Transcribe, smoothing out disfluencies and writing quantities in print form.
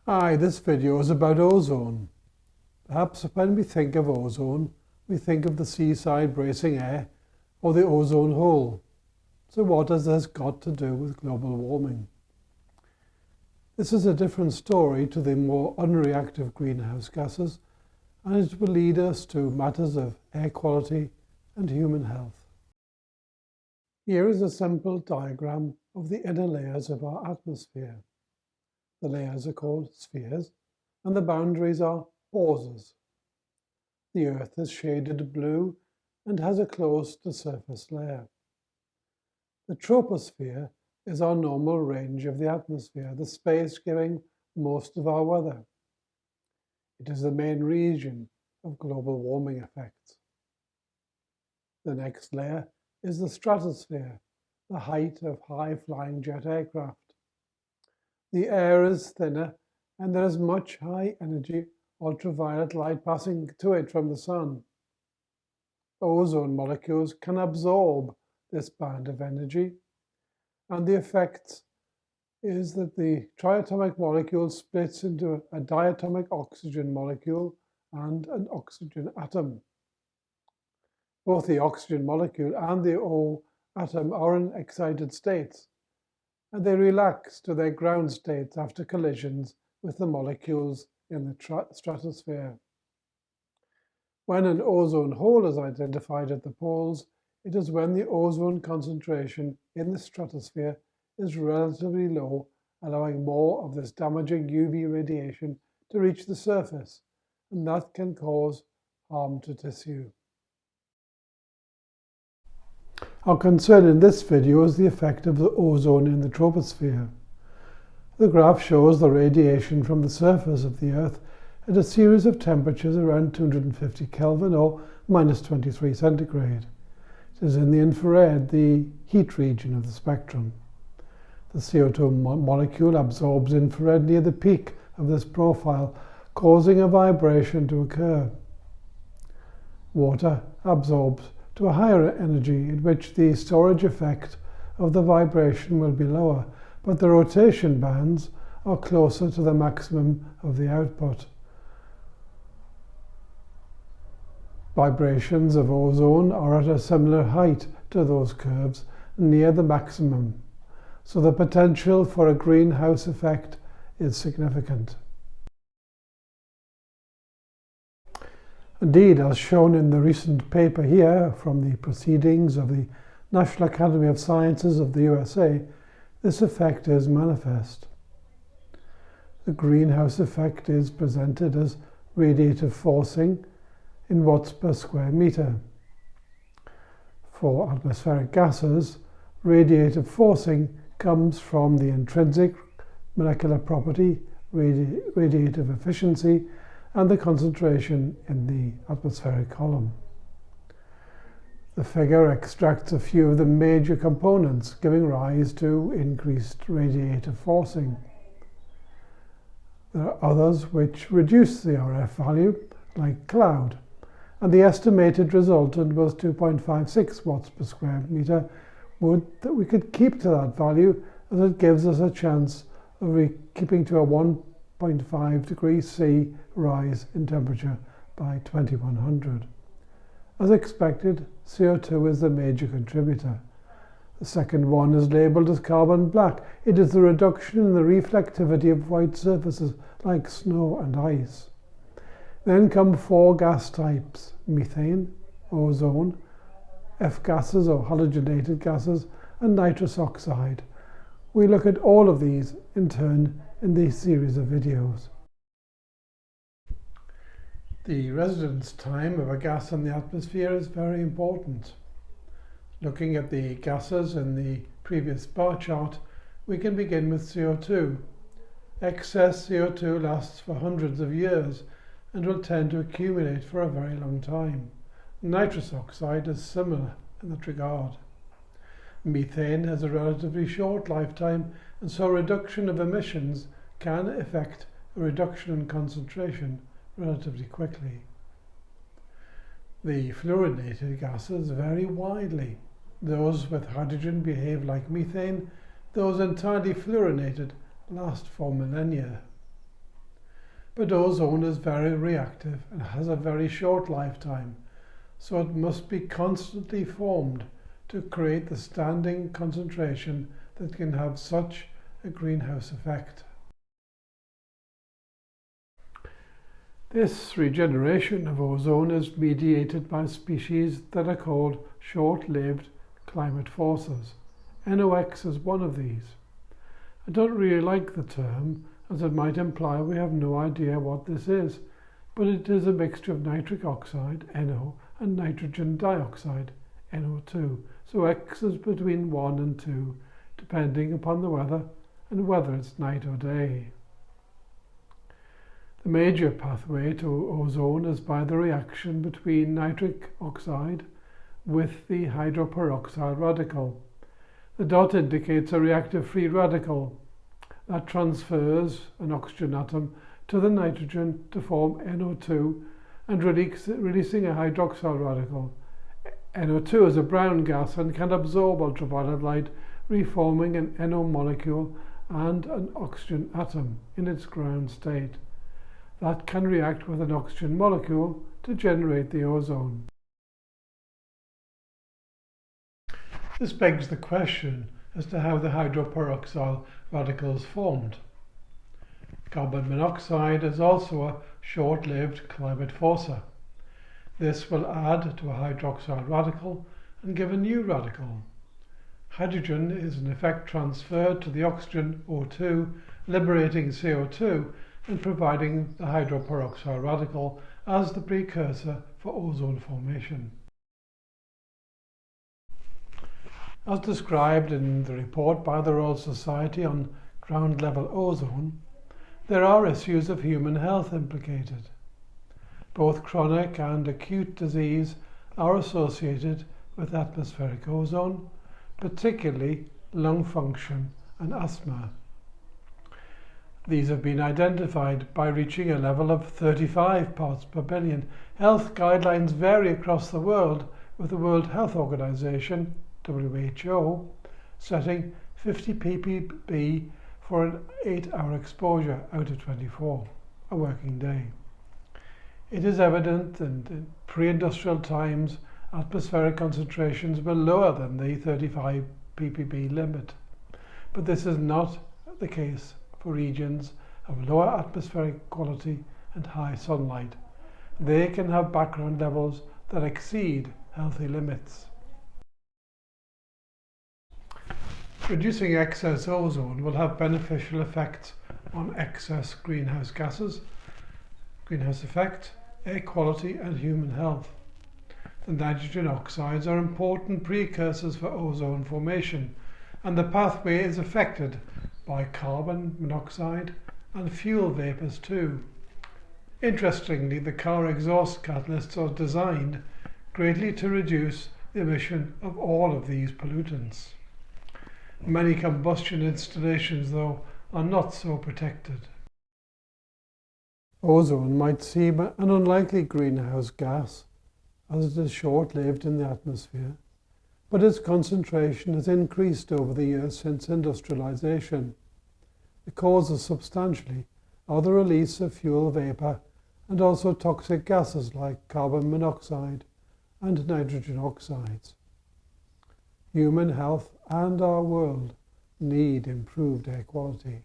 Hi, this video is about ozone. Perhaps when we think of ozone, we think of the seaside bracing air or the ozone hole. So what has this got to do with global warming? This is a different story to the more unreactive greenhouse gases, and it will lead us to matters of air quality and human health. Here is a simple diagram of the inner layers of our atmosphere. The layers are called spheres, and the boundaries are pores. The Earth is shaded blue and has a close-to-surface layer. The troposphere is our normal range of the atmosphere, the space giving most of our weather. It is the main region of global warming effects. The next layer is the stratosphere, the height of high-flying jet aircraft. The air is thinner and there is much high-energy ultraviolet light passing to it from the sun. Ozone molecules can absorb this band of energy, and the effect is that the triatomic molecule splits into a diatomic oxygen molecule and an oxygen atom. Both the oxygen molecule and the O atom are in excited states, and they relax to their ground states after collisions with the molecules in the stratosphere. When an ozone hole is identified at the poles, it is when the ozone concentration in the stratosphere is relatively low, allowing more of this damaging UV radiation to reach the surface, and that can cause harm to tissue. Our concern in this video is the effect of the ozone in the troposphere. The graph shows the radiation from the surface of the Earth at a series of temperatures around 250 Kelvin or minus 23 centigrade. It is in the infrared, the heat region of the spectrum. The CO2 molecule absorbs infrared near the peak of this profile, causing a vibration to occur. Water absorbs to a higher energy in which the storage effect of the vibration will be lower, but the rotation bands are closer to the maximum of the output. Vibrations of ozone are at a similar height to those curves near the maximum, so the potential for a greenhouse effect is significant. Indeed, as shown in the recent paper here from the Proceedings of the National Academy of Sciences of the USA, this effect is manifest. The greenhouse effect is presented as radiative forcing in watts per square meter. For atmospheric gases, radiative forcing comes from the intrinsic molecular property, radiative efficiency, and the concentration in the atmospheric column. The figure extracts a few of the major components giving rise to increased radiative forcing. There are others which reduce the RF value, like cloud, and the estimated resultant was 2.56 watts per square meter. Would that we could keep to that value, as it gives us a chance of keeping to a 1.5 degrees C rise in temperature by 2100. As expected, CO2 is the major contributor. The second one is labelled as carbon black. It is the reduction in the reflectivity of white surfaces like snow and ice. Then come four gas types: methane, ozone, F-gases or halogenated gases, and nitrous oxide. We look at all of these in turn in this series of videos. The residence time of a gas in the atmosphere is very important. Looking at the gases in the previous bar chart, we can begin with CO2. Excess CO2 lasts for hundreds of years and will tend to accumulate for a very long time. Nitrous oxide is similar in that regard. Methane has a relatively short lifetime, and so reduction of emissions can effect a reduction in concentration relatively quickly. The fluorinated gases vary widely. Those with hydrogen behave like methane. Those entirely fluorinated last for millennia. But ozone is very reactive and has a very short lifetime, so it must be constantly formed to create the standing concentration that can have such a greenhouse effect. This regeneration of ozone is mediated by species that are called short-lived climate forces. NOx is one of these. I don't really like the term, as it might imply we have no idea what this is, but it is a mixture of nitric oxide, NO, and nitrogen dioxide, NO2. So X is between 1 and 2, depending upon the weather and whether it's night or day. The major pathway to ozone is by the reaction between nitric oxide with the hydroperoxide radical. The dot indicates a reactive free radical that transfers an oxygen atom to the nitrogen to form NO2 and releasing a hydroxyl radical. NO2 is a brown gas and can absorb ultraviolet light, reforming an NO molecule and an oxygen atom in its ground state. That can react with an oxygen molecule to generate the ozone. This begs the question as to how the hydroperoxyl radical is formed. Carbon monoxide is also a short-lived climate forcer. This will add to a hydroxyl radical and give a new radical. Hydrogen is in effect transferred to the oxygen O2, liberating CO2 and providing the hydroperoxyl radical as the precursor for ozone formation. As described in the report by the Royal Society on ground level ozone, there are issues of human health implicated. Both chronic and acute disease are associated with atmospheric ozone, particularly lung function and asthma. These have been identified by reaching a level of 35 parts per billion. Health guidelines vary across the world, with the World Health Organization, WHO, setting 50 ppb for an 8-hour exposure out of 24, a working day. It is evident that in pre-industrial times, atmospheric concentrations were lower than the 35 ppb limit, but this is not the case for regions of lower atmospheric quality and high sunlight. They can have background levels that exceed healthy limits. Reducing excess ozone will have beneficial effects on excess greenhouse gases, greenhouse effect, air quality and human health. The nitrogen oxides are important precursors for ozone formation, and the pathway is affected by carbon monoxide and fuel vapours too. Interestingly, the car exhaust catalysts are designed greatly to reduce the emission of all of these pollutants. Many combustion installations, though, are not so protected. Ozone might seem an unlikely greenhouse gas, as it is short-lived in the atmosphere, but its concentration has increased over the years since industrialization. The causes substantially are the release of fuel vapor and also toxic gases like carbon monoxide and nitrogen oxides. Human health and our world need improved air quality.